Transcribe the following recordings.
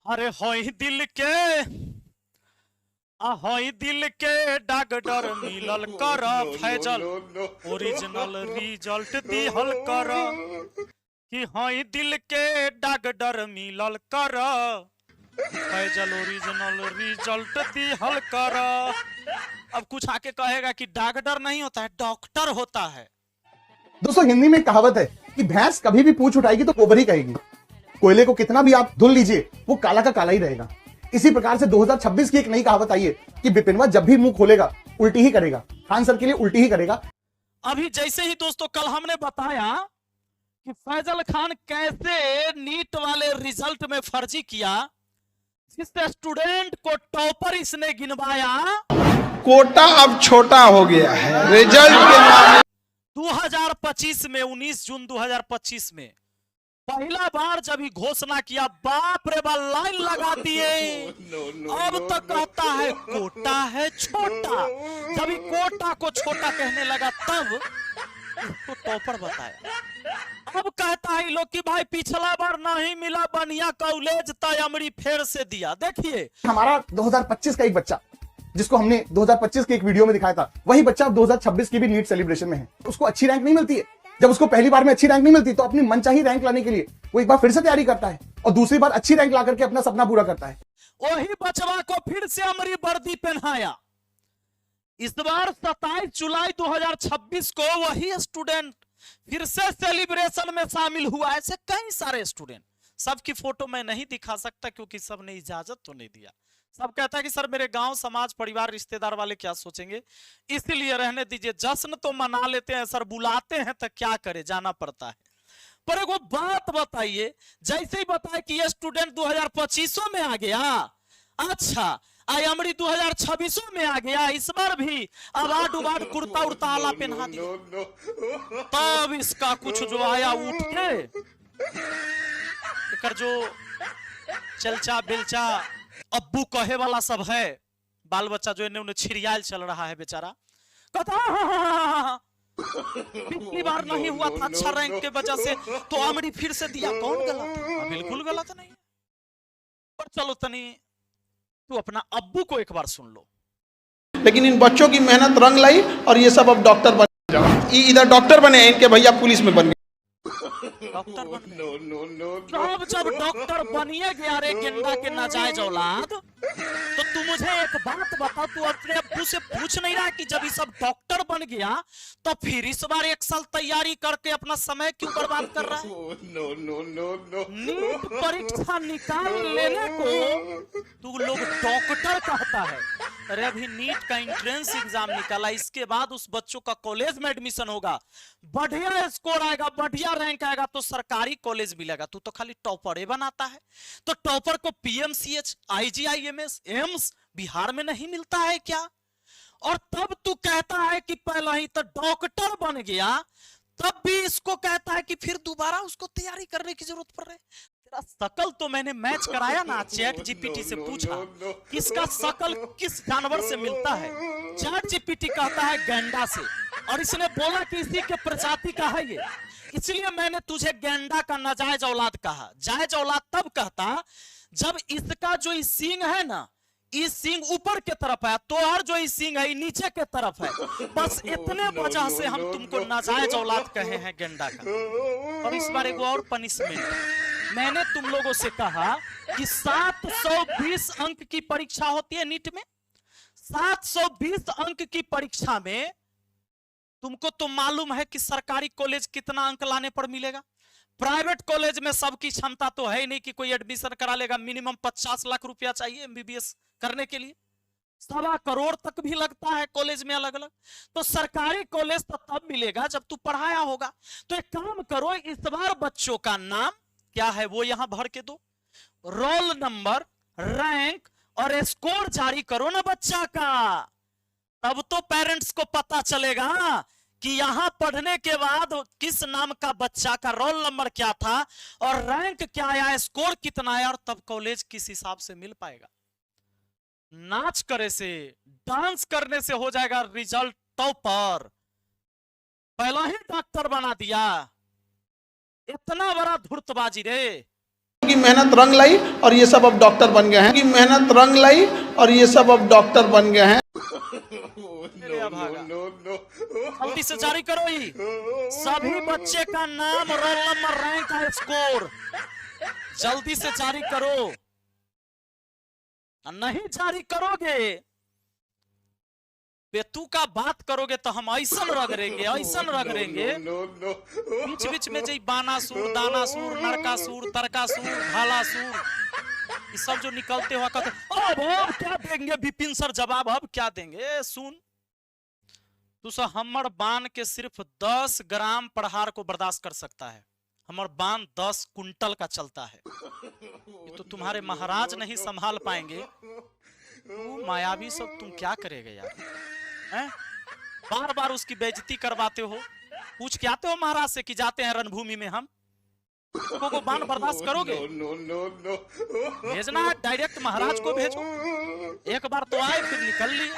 अरे होई दिल के डॉक्टर मिलल कर फैजल ओरिजिनल रिजल्ट दिहल कर कि होई दिल के डॉक्टर मिलल कर फैजल ओरिजिनल रिजल्ट दिहल कर। अब कुछ आके कहेगा कि डॉक्टर नहीं होता है, डॉक्टर होता है। दोस्तों हिंदी में कहावत है कि भैंस कभी भी पूंछ उठाएगी तो गोबर ही कहेगी। कोयले को कितना भी आप धुल लीजिए वो काला का काला ही रहेगा। इसी प्रकार से 2026 की एक नई कहावत आई है कि बिपिनवा जब भी मुंह खोलेगा उल्टी ही करेगा, खान सर के लिए उल्टी ही करेगा। अभी जैसे ही दोस्तों कल हमने बताया कि फैजल खान कैसे नीट वाले रिजल्ट में फर्जी किया, जिस स्टूडेंट को टॉपर इसने गिनवाया, कोटा अब छोटा हो गया है रिजल्ट के मामले। 2025 में 19 जून 2025 में पहला बार जब ही घोषणा किया, बाप रे बाप लाइन लगा दिए। अब तक कहता है कोटा है छोटा, जब ही कोटा को छोटा कहने लगा तब इसको टॉपर बताया। अब कहता है लोग कि भाई पिछला बार नहीं मिला बढ़िया कॉलेज तयमरी फिर से दिया। देखिए हमारा 2025 का एक बच्चा जिसको हमने 2025 के एक वीडियो में दिखाया था, वही बच्चा अब 2026 की भी नीट सेलिब्रेशन में है। उसको अच्छी रैंक नहीं मिलती है। जब उसको पहली बार में अच्छी रैंक नहीं मिलती तो अपनी मनचाही रैंक लाने के लिए वो एक बार फिर से तैयारी करता है और दूसरी बार अच्छी रैंक ला करके अपना सपना पूरा करता है। वही बचवा को फिर से अमरी वर्दी पहनाया। इस बार 27 जुलाई 2026 को वही स्टूडेंट फिर से सेलिब्रेशन में शामिल हुआ। ऐसे कई सारे स्टूडेंट, सबकी फोटो मैं नहीं दिखा सकता क्योंकि सबने इजाजत तो नहीं दिया। सब कहता है कि सर मेरे गांव समाज परिवार रिश्तेदार वाले क्या सोचेंगे, इसलिए रहने दीजिए। जश्न तो मना लेते हैं सर, बुलाते हैं तो क्या करे, जाना पड़ता है। पर एक बात बताइए, जैसे ही बताए कि ये स्टूडेंट 2025 में आ गया, अच्छा आयमरी 2026 में आ गया, इस बार भी अवार्ड उवार्ड कुर्ता उड़ता आला पहना दिया। तब इसका कुछ जो आया उठ के कर जो चलचा बेलचा अब्बू कहे वाला सब है, बाल बच्चा जो इन्हें उन्हें छिड़ियाल चल रहा है बेचारा, कहता पिछली बार नहीं हुआ था अच्छा रैंक के वजह से तो अमरी फिर से दिया। कौन गलत है? बिल्कुल गलत नहीं। पर चलो तनी तू अपना अब्बू को एक बार सुन लो। लेकिन इन बच्चों की मेहनत रंग लाई और ये सब अब डॉक्टर बन जाओ। इधर डॉक्टर बने, इनके भैया पुलिस में बन गए। डॉक्टर बन गए। जब डॉक्टर बनिए गया रे गेंडा के नाजायज औलाद, तो तू मुझे एक बात बता, तू अपने अब्बू से पूछ नहीं रहा कि जब ये सब डॉक्टर बन गया तो फिर इस बार एक साल तैयारी करके अपना समय क्यों बर्बाद कर रहा है? नीट परीक्षा निकाल लेने को तू लोग डॉक्टर कहता है। अरे अभी नीट का एंट्रेंस एग्जाम निकाला, इसके बाद उस बच्चों का कॉलेज में एडमिशन होगा, बढ़िया स्कोर आएगा, बढ़िया रैंक आएगा तो सरकारी कॉलेज मिलेगा। तू तो खाली टॉपर बनाता है। तो टॉपर को पीएमसीएच, आईजीआईएमएस, एम्स बिहार में नहीं मिलता है क्या? और तब तू कहता है कि पहले ही तो डॉक्टर बन गया, तब भी इसको कहता है कि फिर दोबारा उसको तैयारी करने की जरूरत पड़ रही है। तेरा शकल तो मैंने मैच कराया ना, चैट जीपीटी से पूछा किसका शकल किस जानवर से मिलता है। चैट जीपीटी कहता है गैंडा से, और इसने बोला कि इसी के प्रजाति का है ये, इसलिए मैंने तुझे गैंडा का नाजायज औलाद कहा। जायज औलाद तब कहता जब इसका जो इस सींग है ना, इस सींग ऊपर के तरफ है, तो और जो इस सींग है नीचे के तरफ है। बस इतने वजह से हम तुमको नाजायज औलाद कहे हैं गेंडा का। और इस बार एक और पनिशमेंट, मैंने तुम लोगों से कहा कि 720 अंक की परीक्षा होती है नीट में। 720 अंक की परीक्षा में तुमको तो मालूम है कि सरकारी कॉलेज कितना अंक लाने पर मिलेगा। प्राइवेट कॉलेज में सबकी क्षमता तो है ही नहीं कि कोई एडमिशन करा लेगा। मिनिमम 50 लाख रुपया चाहिए एमबीबीएस करने के लिए, 1.25 करोड़ तक भी लगता है कॉलेज में अलग अलग। तो सरकारी कॉलेज तो तब मिलेगा जब तू पढ़ाया होगा। तो एक काम करो, इस बार बच्चों का नाम क्या है वो यहां भर के दो, रोल नंबर, रैंक और स्कोर जारी करो ना बच्चा का। तब तो पेरेंट्स को पता चलेगा कि यहां पढ़ने के बाद किस नाम का बच्चा का रोल नंबर क्या था और रैंक क्या आया, स्कोर कितना आया, और तब कॉलेज किस हिसाब से मिल पाएगा। नाच करे से, डांस करने से हो जाएगा रिजल्ट टॉपर। पहला ही डॉक्टर बना दिया, इतना बड़ा धूर्तबाजी रे। की मेहनत रंग लाई और ये सब अब डॉक्टर बन गए हैं, की मेहनत रंग लाई और ये सब अब डॉक्टर बन गए हैं। जल्दी से जारी करो ही सभी बच्चे का नाम, रोल नंबर, रैंक का स्कोर जल्दी से जारी करो। नहीं जारी करोगे, बेतू का बात करोगे तो हम ऐसा रगड़ेंगे, ऐसा रगड़ेंगे। बीच बीच में जी बानासुर, दानासुर, नरकासुर, तरकासुर, भालासुर, ये सब जो निकलते हुआ कहते अब क्या देंगे विपिन सर जवाब, अब क्या देंगे। सुन तू सा हमर बान के सिर्फ 10 ग्राम प्रहार को बर्दाश्त कर सकता है, हमर बान 10 कुंटल का चलता है। ये तो तुम्हारे महाराज नहीं संभाल पाएंगे। तू मायावी सब तुम क्या करेगा यार, हैं? बार बार उसकी बेइज्जती करवाते हो। पूछ के आते हो महाराज से कि जाते हैं रणभूमि में हम, को बाण बर्दाश्त करोगे? भेजना है डायरेक्ट महाराज को भेजो। एक बार तो आए फिर निकल लिए,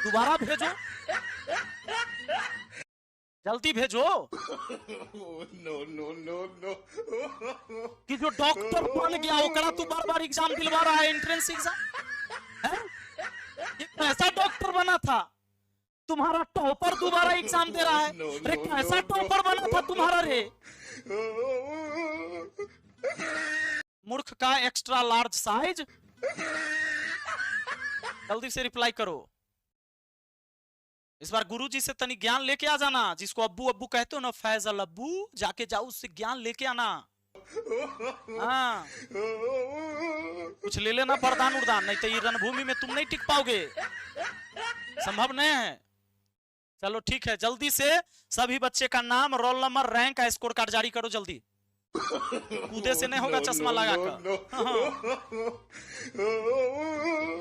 दोबारा भेजो, जल्दी भेजो। कि जो डॉक्टर बन गया ओकरा तू बार बार एग्जाम दिलवा रहा है, एंट्रेंस एग्जाम। कैसा डॉक्टर बना था तुम्हारा, टॉपर दोबारा एग्जाम दे रहा है। अरे कैसा टॉपर बना था तुम्हारा रे, मूर्ख का एक्स्ट्रा लार्ज साइज। जल्दी से रिप्लाई करो। इस बार गुरुजी से तनी ज्ञान लेके आ जाना, जिसको अब्बू अब्बू कहते हो ना, फैजल अब्बू, जाके जाओ उससे ज्ञान लेके आना। हाँ कुछ ले लेना वरदान उर्दान, नहीं तो ये रणभूमि में तुम नहीं टिक पाओगे, संभव नहीं है। चलो ठीक है, जल्दी से सभी बच्चे का नाम, रोल नंबर, रैंक का स्कोर कार्ड जारी करो जल्दी। कूदे से नहीं होगा चश्मा लगा कर।